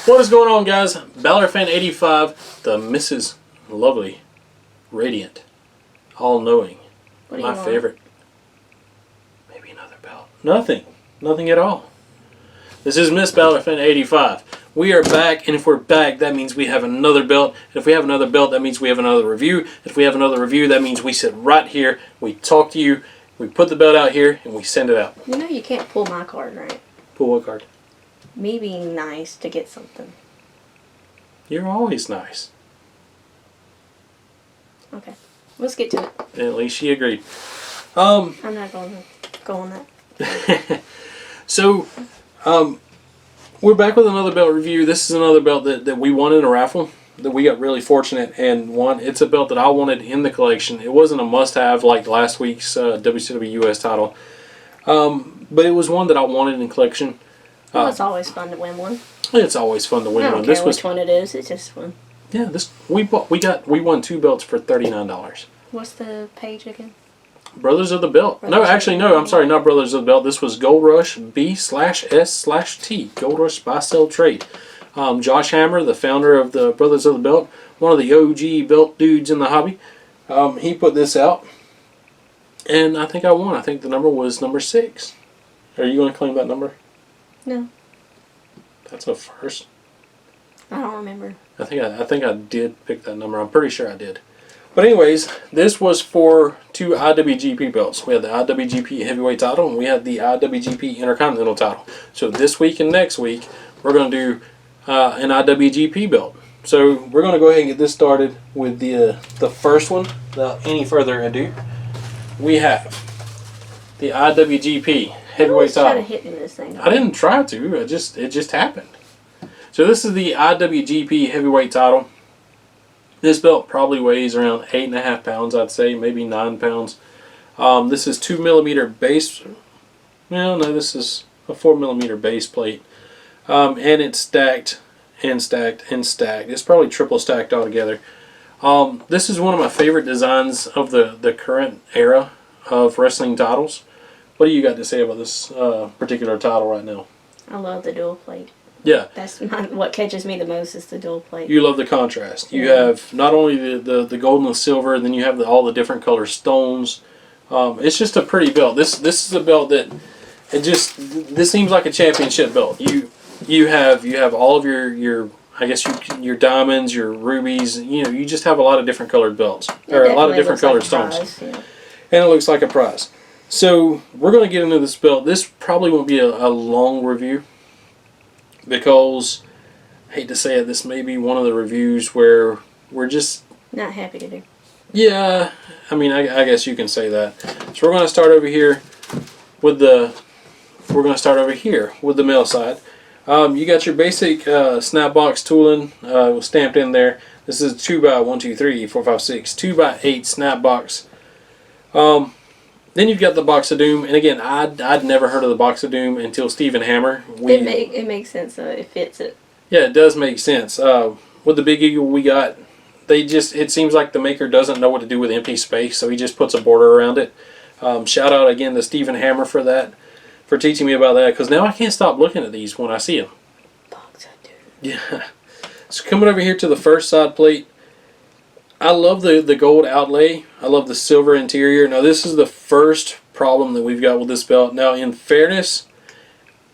What is going on, guys? Balor Fan 85, the Mrs. Lovely, Radiant, all-knowing, my favorite. Maybe another belt. Nothing at all. This is Miss Balor Fan 85. We are back, and if we're back, that means we have another belt. And if we have another belt, that means we have another review. If we have another review, that means we sit right here, we talk to you, we put the belt out here, and we send it out. You know you can't pull my card, right? Pull what card? Me being nice to get something. You're always nice. Okay, let's get to it. At least she agreed. I'm not going to go on that. So, we're back with another belt review. This is another belt that we won in a raffle. That we got really fortunate and won. It's a belt that I wanted in the collection. It wasn't a must-have like last week's WCW US title. But it was one that I wanted in collection. Well, it's always fun to win one. It's always fun to win one. I don't care which one it is. It's just fun. Yeah, we won 2 belts for $39. What's the page again? Brothers of the Belt. No, actually, no. I'm sorry, not Brothers of the Belt. This was Gold Rush B/S/T. Gold Rush Buy Sell Trade. Josh Hammer, the founder of the Brothers of the Belt, one of the OG belt dudes in the hobby, he put this out, and I think I won. I think the number was number 6. Are you going to claim that number? No. That's a first. I don't remember. I think I did pick that number. I'm pretty sure I did. But anyways, this was for 2 IWGP belts. We had the IWGP Heavyweight title, and we had the IWGP Intercontinental title. So this week and next week, we're going to do an IWGP belt. So we're going to go ahead and get this started with the first one. Without any further ado, we have the IWGP Heavyweight title. Try to hit me with this thing. I didn't try to. It just happened. So this is the IWGP Heavyweight title. This belt probably weighs around 8.5 pounds, I'd say, maybe 9 pounds. This is 2mm base. Well, no, this is a 4mm base plate. And it's stacked and stacked and stacked. It's probably triple stacked altogether. This is one of my favorite designs of the current era of wrestling titles. What do you got to say about this particular title right now? I love the dual plate. Yeah. That's what catches me the most is the dual plate. You love the contrast. You have not only the gold and the silver, and then you have all the different color stones. It's just a pretty belt. This is a belt that this seems like a championship belt. You have all of your I guess your diamonds, your rubies. You know, you just have a lot of different colored belts or a lot of different colored stones, yeah. And it looks like a prize. So we're going to get into this belt. This probably won't be a long review because, I hate to say it, this may be one of the reviews where we're just not happy to do. Yeah, I mean, I guess you can say that. So we're going to start over here with the male side. You got your basic snap box tooling stamped in there. This is a 2x8 snap box. Then you've got the Box of Doom, and again, I'd never heard of the Box of Doom until Stephen Hammer. It makes sense. It fits it. Yeah, it does make sense. With the Big Eagle we got, it seems like the maker doesn't know what to do with empty space, so he just puts a border around it. Shout out again to Stephen Hammer for that, for teaching me about that, because now I can't stop looking at these when I see them. Box of Doom. Yeah. So coming over here to the first side plate, I love the gold outlay. I love the silver interior. Now this is the first problem that we've got with this belt. Now in fairness,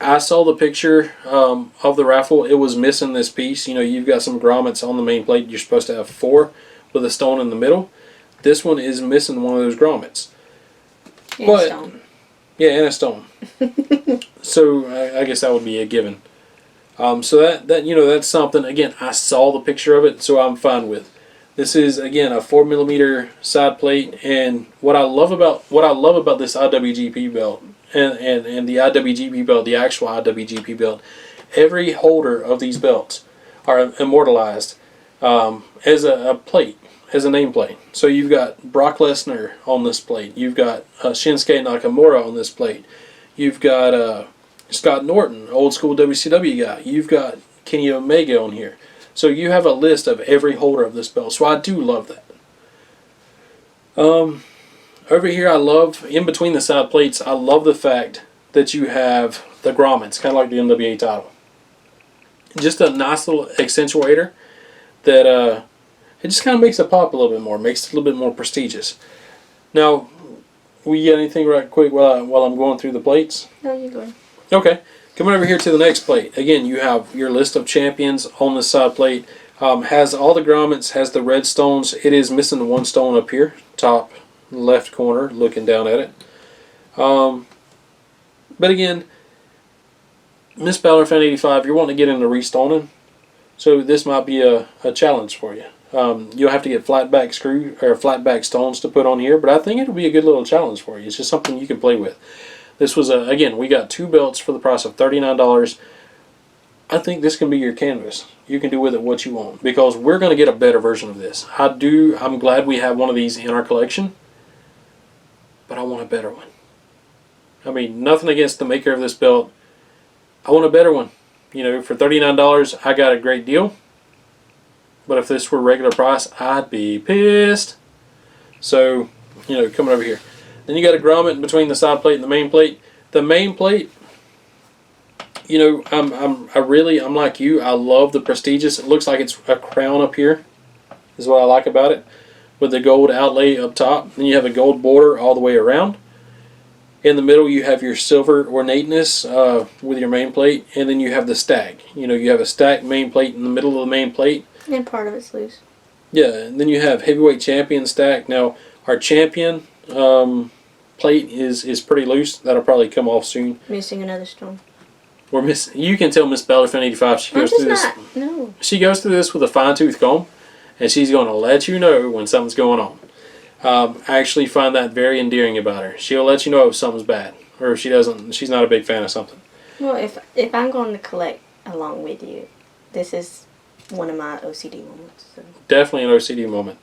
I saw the picture of the raffle. It was missing this piece. You know, you've got some grommets on the main plate. You're supposed to have 4 with a stone in the middle. This one is missing one of those grommets. And a stone. Yeah, and a stone. So I guess that would be a given. So that you know, that's something. Again, I saw the picture of it, so I'm fine with. This is again a 4mm side plate, and what I love about this IWGP belt and the IWGP belt, the actual IWGP belt, every holder of these belts are immortalized as a plate, as a nameplate. So you've got Brock Lesnar on this plate, you've got Shinsuke Nakamura on this plate, you've got Scott Norton, old school WCW guy, you've got Kenny Omega on here. So you have a list of every holder of this belt. So I do love that. Over here, I love, in between the side plates, I love the fact that you have the grommets, kind of like the NWA title. just a nice little accentuator that it just kind of makes it pop a little bit more, makes it a little bit more prestigious. Now, we get anything right quick while I'm going through the plates? No, you're going. Okay. Coming over here to the next plate. Again, you have your list of champions on this side plate. Has all the grommets, has the red stones. It is missing the one stone up here, top left corner, looking down at it. But again, Miss Balor Fan 85, you're wanting to get into restoning, so this might be a challenge for you. You'll have to get flat back stones to put on here, but I think it'll be a good little challenge for you. It's just something you can play with. This was again, we got 2 belts for the price of $39. I think this can be your canvas. You can do with it what you want, because we're going to get a better version of this. I'm glad we have one of these in our collection, but I want a better one. I mean, nothing against the maker of this belt. I want a better one. You know, for $39, I got a great deal. But if this were regular price, I'd be pissed. So, you know, coming over here. Then you got a grommet in between the side plate and the main plate. The main plate, you know, I'm like you. I love the prestigious. It looks like it's a crown up here, is what I like about it, with the gold outlay up top. Then you have a gold border all the way around. In the middle, you have your silver ornateness with your main plate, and then you have the stack. You know, you have a stacked main plate in the middle of the main plate. And part of it's loose. Yeah, and then you have heavyweight champion stack. Now, our champion plate is pretty loose. That'll probably come off soon. Missing another stone. You can tell Miss Balor Fan 85. She goes through this. No. She goes through this with a fine-tooth comb, and she's going to let you know when something's going on. I actually find that very endearing about her. She'll let you know if something's bad, or if she doesn't. She's not a big fan of something. Well, if I'm going to collect along with you, this is one of my OCD moments. So. Definitely an OCD moment.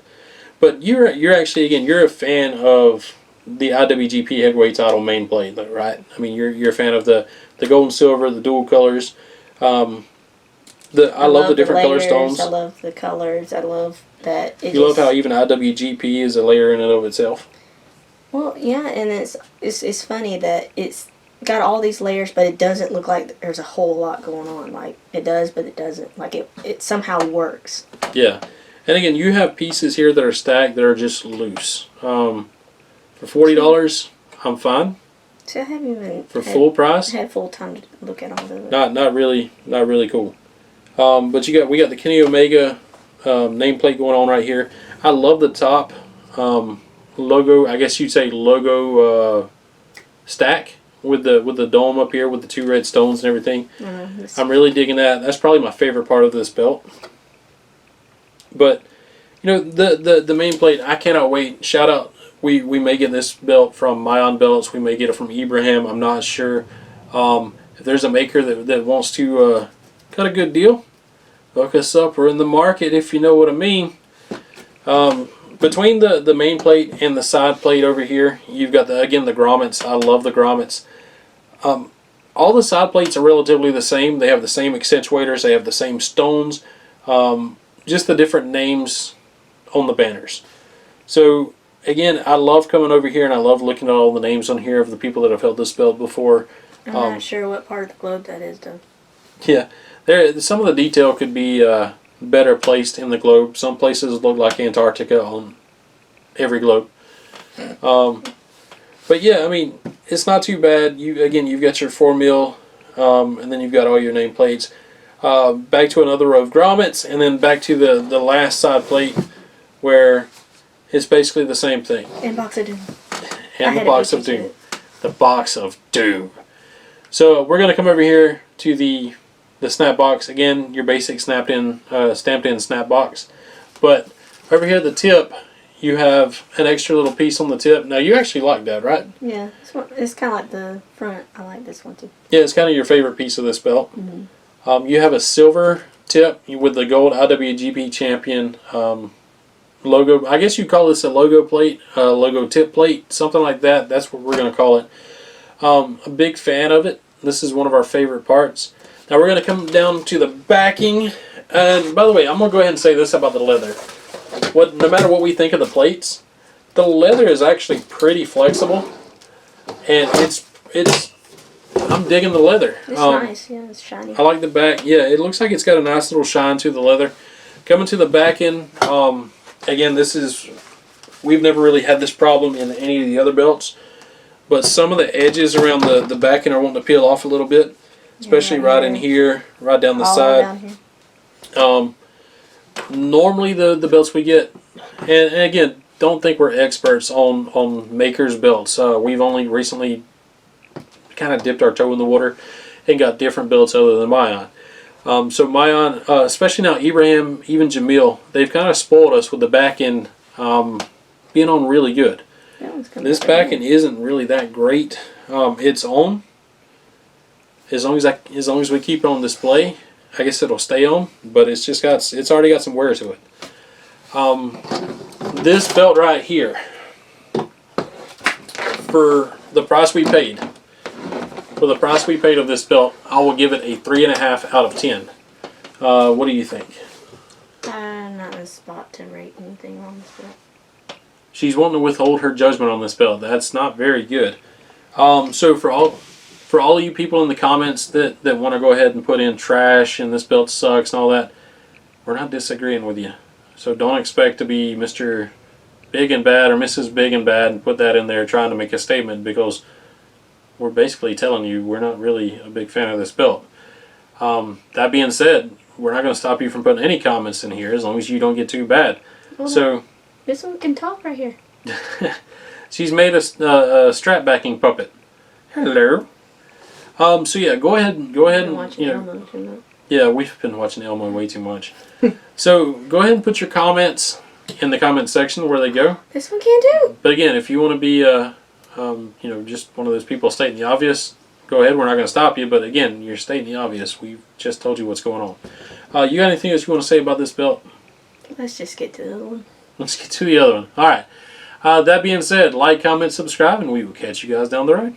But you're actually, again, you're a fan of the IWGP Heavyweight title main plate, right? I mean, you're a fan of the gold and silver, the dual colors. I love the different color stones. I love the colors. I love that. You love how even IWGP is a layer in and of itself. Well, yeah, and it's funny that it's got all these layers, but it doesn't look like there's a whole lot going on. Like, it does, but it doesn't. Like, it somehow works. Yeah. And again, you have pieces here that are stacked that are just loose. For $40, I'm fine. So I haven't even full price. Had full time to look at all of it. Not really cool. But we got the Kenny Omega nameplate going on right here. I love the top logo. I guess you'd say logo stack with the dome up here with the 2 red stones and everything. I'm really digging that. That's probably my favorite part of this belt. But you know, the main plate, I cannot wait. Shout out. We may get this belt from Mayan Belts. We may get it from Ibrahim. I'm not sure. If there's a maker that wants to cut a good deal, hook us up. We're in the market, if you know what I mean. Between the main plate and the side plate over here, you've got the grommets. I love the grommets. All the side plates are relatively the same. They have the same accentuators. They have the same stones. Just the different names on the banners. So again, I love coming over here and I love looking at all the names on here of the people that have held this belt before. I'm not sure what part of the globe that is, though. Yeah, some of the detail could be better placed in the globe. Some places look like Antarctica on every globe. But yeah, I mean, it's not too bad. You've got your 4 mil, and then you've got all your nameplates. Back to another row of grommets, and then back to the last side plate where it's basically the same thing. And Box of Doom. And the Box of Doom. The Box of Doom. So we're going to come over here to the snap box. Again, your basic stamped in snap box. But over here at the tip, you have an extra little piece on the tip. Now, you actually like that, right? Yeah, it's kind of like the front. I like this one too. Yeah, it's kind of your favorite piece of this belt. Mm-hmm. You have a silver tip with the gold IWGP champion logo. I guess you call this a logo plate, logo tip plate, something like that. That's what we're going to call it. A big fan of it. This is one of our favorite parts. Now we're going to come down to the backing. And by the way, I'm going to go ahead and say this about the leather. No matter what we think of the plates, the leather is actually pretty flexible. And it's I'm digging the leather. It's nice. Yeah, it's shiny. I like the back. Yeah, it looks like it's got a nice little shine to the leather. Coming to the back end, again, we've never really had this problem in any of the other belts, but some of the edges around the back end are wanting to peel off a little bit, especially right in here, right down the side. Down here. Normally the belts we get, and again, don't think we're experts on makers' belts. We've only recently kind of dipped our toe in the water and got different belts other than Mayan. So Mayan, especially now Ibrahim, even Jamil, they've kind of spoiled us with the back end being on really good. This back end isn't really that great. It's on. As long as we keep it on display, I guess it'll stay on. But it's already got some wear to it. This belt right here, for the price we paid. For the price we paid of this belt, I will give it a 3.5 out of 10. What do you think? I'm not in a spot to rate anything on this belt. She's wanting to withhold her judgment on this belt. That's not very good. So for all of you people in the comments that want to go ahead and put in trash and this belt sucks and all that, we're not disagreeing with you. So don't expect to be Mr. Big and Bad or Mrs. Big and Bad and put that in there trying to make a statement, because we're basically telling you we're not really a big fan of this belt. That being said, we're not going to stop you from putting any comments in here as long as you don't get too bad. Well, so this one can talk right here. She's made a strap backing puppet. Hello. So yeah, go ahead and yeah, we've been watching Elmo way too much. So go ahead and put your comments in the comment section where they go. This one can do. But again, if you want to be just one of those people stating the obvious, go ahead. We're not going to stop you. But again, you're stating the obvious. We've just told you what's going on. You got anything else you want to say about this belt? Let's just get to the other one. Let's get to the other one. All right. That being said, like, comment, subscribe, and we will catch you guys down the road.